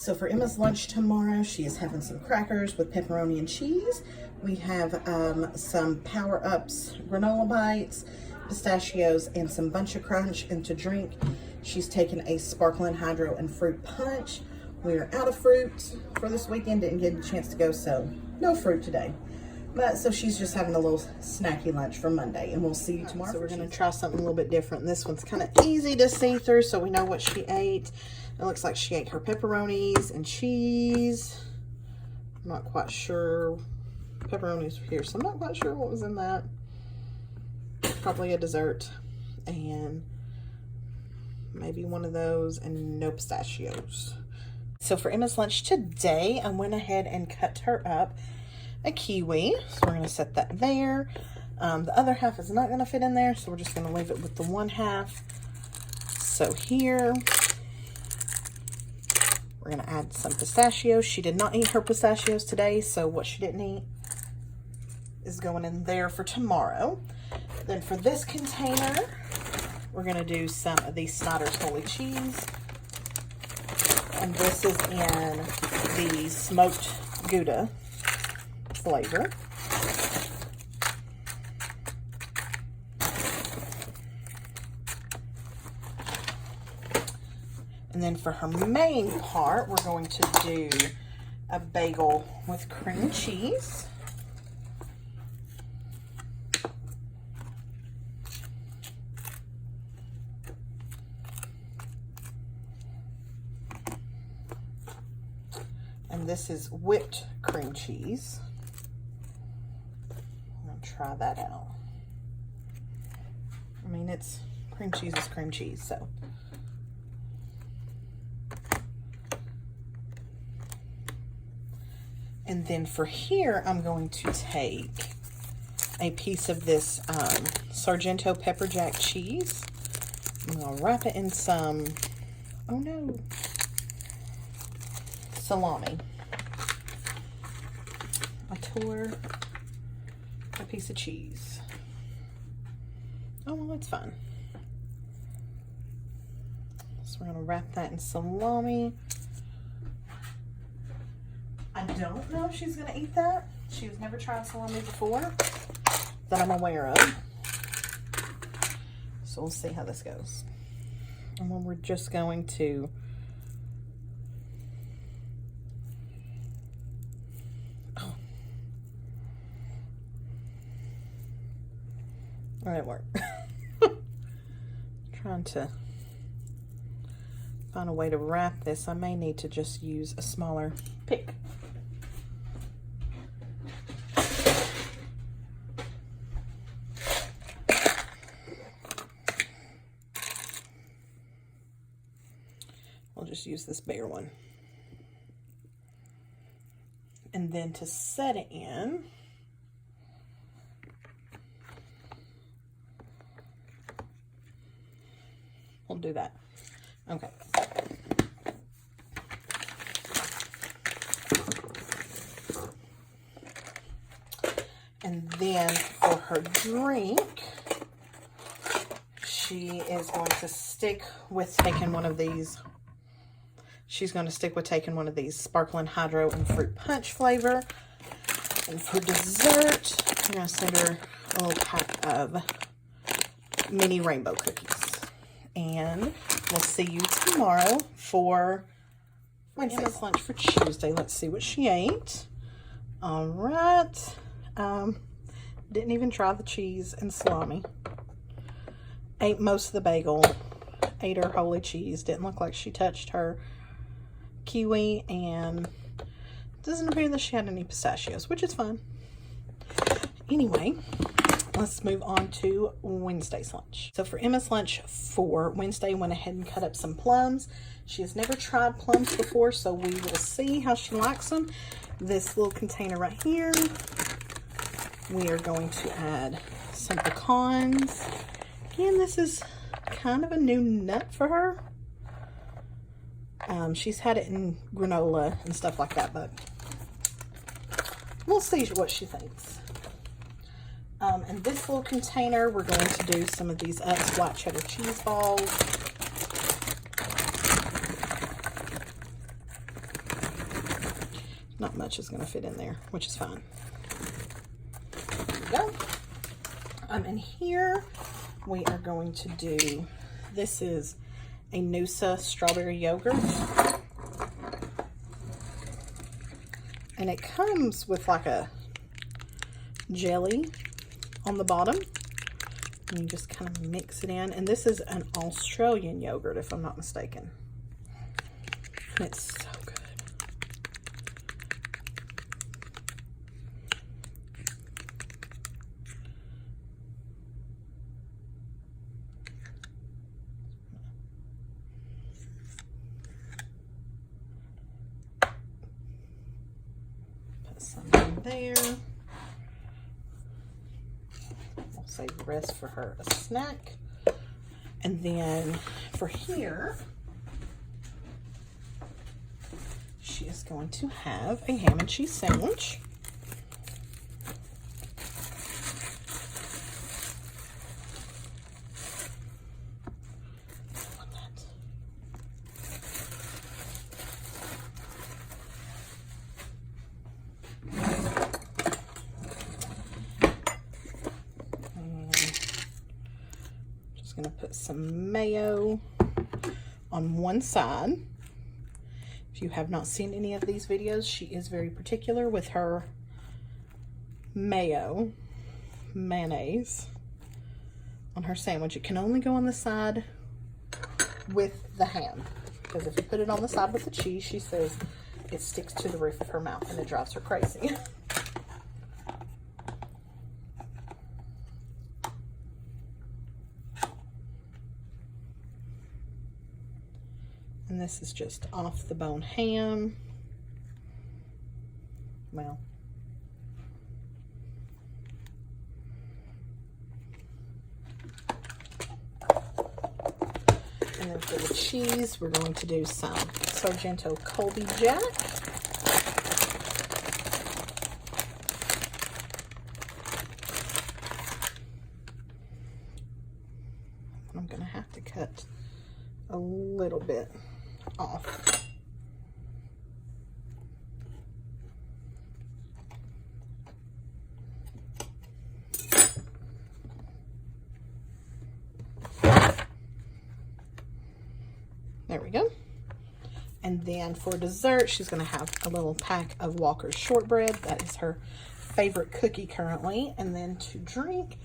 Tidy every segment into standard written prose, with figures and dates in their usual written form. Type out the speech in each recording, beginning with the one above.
So for Emma's lunch tomorrow, she is having some crackers with pepperoni and cheese. We have some Power Ups granola bites, pistachios, and some Bunch of Crunch. And to drink, she's taking a sparkling hydro and fruit punch. We're out of fruit for this weekend, didn't get a chance to go, so no fruit today. But so she's just having a little snacky lunch for Monday, and we'll see you tomorrow. So we're gonna try something a little bit different. This one's kind of easy to see through, so we know what she ate. It looks like she ate her pepperonis and cheese. I'm not quite sure. Pepperonis were here, so I'm not quite sure what was in that. Probably a dessert, and maybe one of those, and no pistachios. So for Emma's lunch today, I went ahead and cut her up a kiwi. So we're going to set that there. The other half is not going to fit in there, so we're just going to leave it with the one half. So here, we're going to add some pistachios. She did not eat her pistachios today, so what she didn't eat is going in there for tomorrow. Then for this container, we're going to do some of the Snyder's Holy Cheese. And this is in the smoked Gouda flavor. And then for her main part, we're going to do a bagel with cream cheese. And this is whipped cream cheese. I'm going to try that out. I mean, it's cream cheese is cream cheese, so. And then for here, I'm going to take a piece of this Sargento pepper jack cheese. I'm going to wrap it in some, oh no, salami. I tore a piece of cheese. Oh, well, that's fine. So we're going to wrap that in salami. I don't know if she's going to eat that. She's never tried salami before that I'm aware of. So we'll see how this goes. And then we're just going to that didn't work. Trying to find a way to wrap this. I may need to just use a smaller pick. I'll just use this bigger one. And then to set it in, we'll do that. Okay. And then for her drink, she is going to stick with taking one of these. She's going to stick with taking one of these sparkling hydro and fruit punch flavor. And for dessert, I'm going to send her a little pack of mini rainbow cookies. And we'll see you tomorrow for Wednesday's lunch for Tuesday. Let's see what she ate. All right. Didn't even try the cheese and salami. Ate most of the bagel. Ate her holy cheese. Didn't look like she touched her kiwi, and doesn't appear that she had any pistachios, which is fine. Anyway, let's move on to Wednesday's lunch. So for Emma's lunch for Wednesday, went ahead and cut up some plums. She has never tried plums before, so we will see how she likes them. This little container right here, we are going to add some pecans. Again, this is kind of a new nut for her. She's had it in granola and stuff like that, but we'll see what she thinks. In this little container, we're going to do some of these Utz white cheddar cheese balls. not much is going to fit in there, which is fine. There we go. In here, we are going to do, this is a Noosa strawberry yogurt. And it comes with like a jelly on the bottom. And you just kind of mix it in. And this is an Australian yogurt, if I'm not mistaken. And it's so good. Some in there. I'll save the rest for her a snack. And then for here, she is going to have a ham and cheese sandwich. Going to put some mayo on one side. If you have not seen any of these videos, she is very particular with her mayonnaise on her sandwich. It can only go on the side with the ham, because if you put it on the side with the cheese, she says it sticks to the roof of her mouth and it drives her crazy. And this is just off the bone ham. Well, and then for the cheese, we're going to do some Sargento Colby Jack. I'm going to have to cut a little bit off. There we go. And then for dessert, she's going to have a little pack of Walker's shortbread. That is her favorite cookie currently. And then to drink,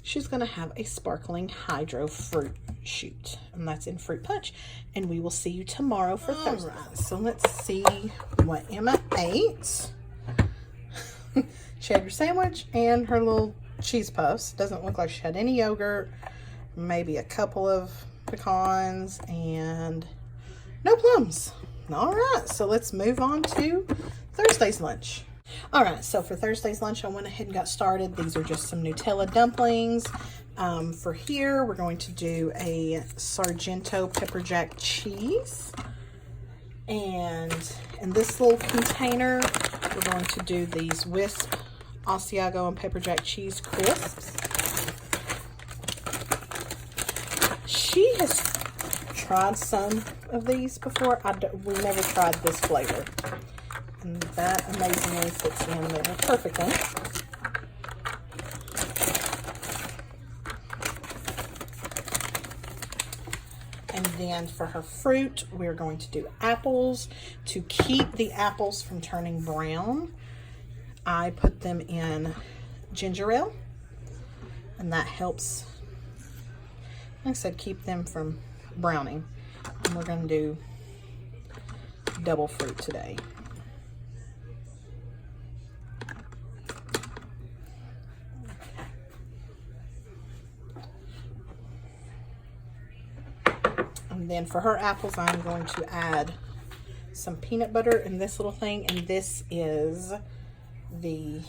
she's going to have a sparkling hydro fruit shoot, and that's in Fruit Punch. And we will see you tomorrow for Thursday. Right, so let's see what Emma ate. She had her sandwich and her little cheese puffs. Doesn't look like she had any yogurt, maybe a couple of pecans, and no plums. All right, so let's move on to Thursday's lunch. All right, so for Thursday's lunch, I went ahead and got started. These are just some Nutella dumplings. For here, we're going to do a Sargento pepper jack cheese. And in this little container, we're going to do these Wisp Asiago and pepper jack cheese crisps. She has tried some of these before. We never tried this flavor. And that amazingly fits in there perfectly. And then for her fruit, we're going to do apples. To keep the apples from turning brown, I put them in ginger ale. And that helps, like I said, keep them from browning. And we're going to do double fruit today. And then for her apples, I'm going to add some peanut butter in this little thing. And this is the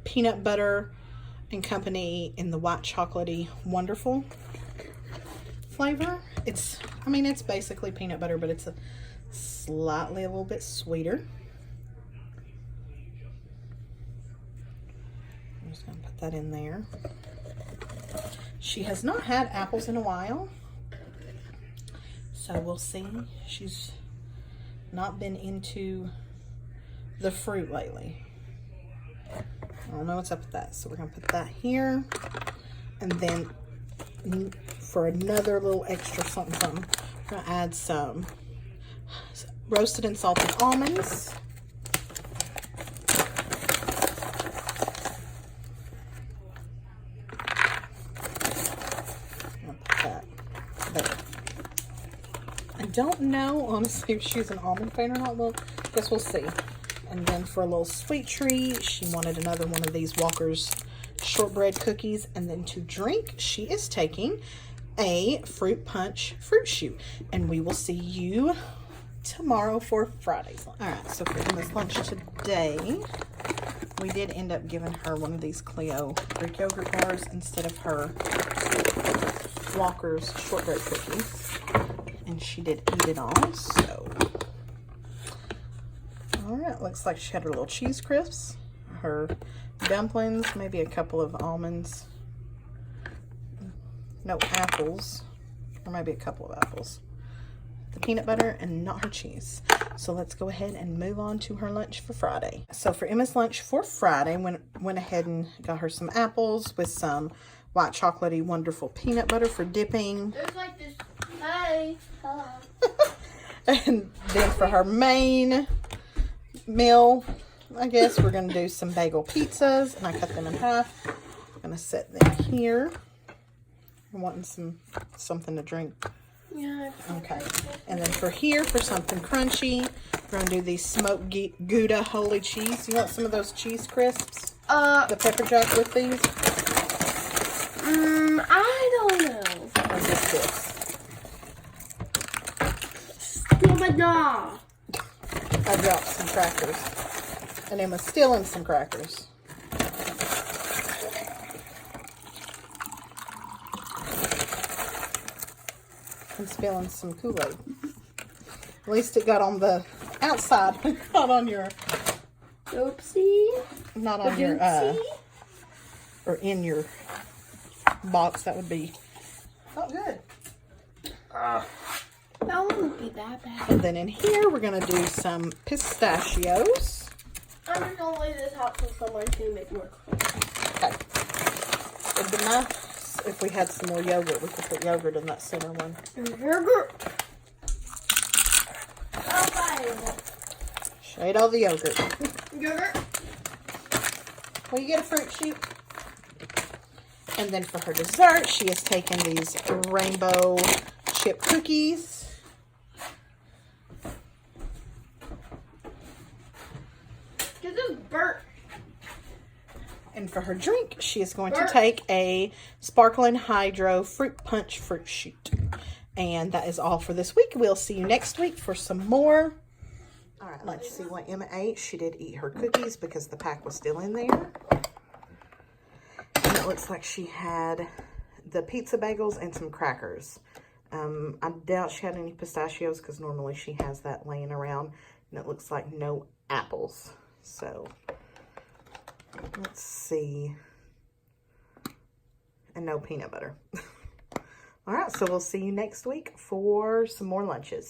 Peanut Butter and Company in the white chocolatey wonderful flavor. It's basically peanut butter, but it's a little bit sweeter. I'm just going to put that in there. She has not had apples in a while, so we'll see. She's not been into the fruit lately. I don't know what's up with that. So we're going to put that here. And then for another little extra something, I'm going to add some roasted and salted almonds. I'll put that there. I don't know, honestly, if she's an almond fan or not. Well, I guess we'll see. And then for a little sweet treat, she wanted another one of these Walker's shortbread cookies. And then to drink, she is taking a fruit punch fruit shoot. And we will see you tomorrow for Friday's lunch. All right, so for Emma's lunch today, we did end up giving her one of these Clio Greek yogurt bars instead of her Walker's shortbread cookies. And she did eat it all, so. All right, looks like she had her little cheese crisps, her dumplings, maybe a couple of almonds, no apples, or maybe a couple of apples, the peanut butter, and not her cheese. So let's go ahead and move on to her lunch for Friday. So for Emma's lunch for Friday, went ahead and got her some apples with some white chocolatey wonderful peanut butter for dipping. There's like this, hi, hello. And then for her main meal, I guess we're going to do some bagel pizzas, and I cut them in half. I'm going to set them here. I'm wanting something to drink. Yeah. Okay. And then for here, for something crunchy, we're going to do these smoked Gouda holy cheese. You want some of those cheese crisps? The pepper jack with these? I don't know. Or just this? Scooby-Doo. I dropped some crackers. And Emma's stealing some crackers. And spilling some Kool-Aid. At least it got on the outside, not on your... Oopsie. Not on your, or in your box. That would be not good. That wouldn't be that bad. And then in here, we're going to do some pistachios. I'm just going to lay this out for someone to make more cookies. Okay. It'd be nice if we had some more yogurt. We could put yogurt in that center one. Yogurt. Oh, Shade all the yogurt. yogurt. Will you get a fruit shoot? And then for her dessert, she has taken these rainbow chip cookies. This is burnt. And for her drink, she is going to take a Sparkling Hydro Fruit Punch Fruit Shoot. And that is all for this week. We'll see you next week for some more. All right, let's see what Emma ate. She did eat her cookies because the pack was still in there. And it looks like she had the pizza bagels and some crackers. I doubt she had any pistachios because normally she has that laying around. And it looks like no apples. So, let's see. And no peanut butter. All right, so we'll see you next week for some more lunches.